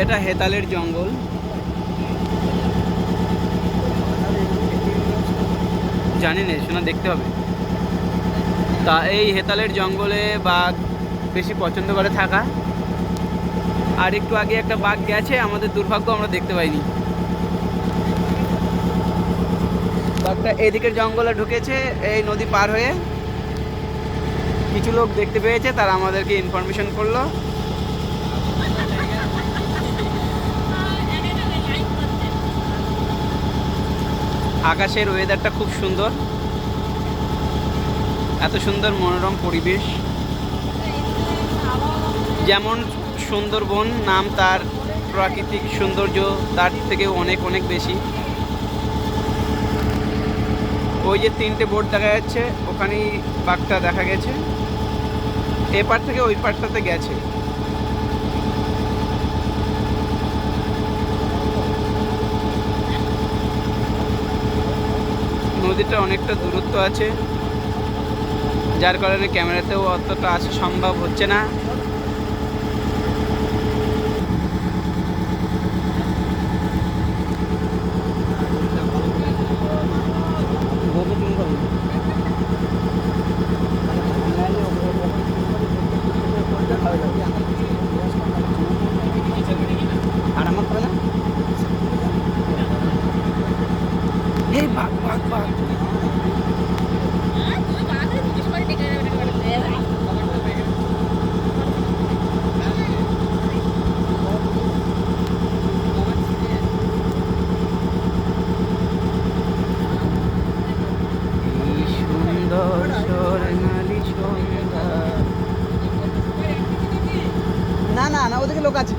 এটা হেতালের জঙ্গল। জানি না, শোনা দেখতে হবে। তা এই হেতালের জঙ্গলে বাঘ বেশি পছন্দ করে থাকা। আর একটু আগে একটা বাঘ গেছে, আমাদের দুর্ভাগ্য আমরা দেখতে পাইনি। বাঘটা এদিকের জঙ্গলে ঢুকেছে এই নদী পার হয়ে। কিছু লোক দেখতে পেয়েছে, তারা আমাদেরকে ইনফরমেশন করলো। আকাশের ওয়েদারটা খুব সুন্দর, এত সুন্দর মনোরম পরিবেশ। যেমন সুন্দরবন নাম, তার প্রাকৃতিক সৌন্দর্য তার থেকে অনেক অনেক বেশি। ওই যে 3টে বোট দেখা যাচ্ছে, ওখানেই বাঘটা দেখা গেছে। এপার থেকে ওই পারটাতে গেছে। নদীটা অনেকটা দূরত্ব আছে, যার কারণে ক্যামেরাতেও অতটা আসা সম্ভব হচ্ছে না। আর আমার না, এই বাঘ বাঘ বাঘ। সুন্দর স্বর্ণালী সন্ধ্যা। না না না, ওদিকে লোক আছে।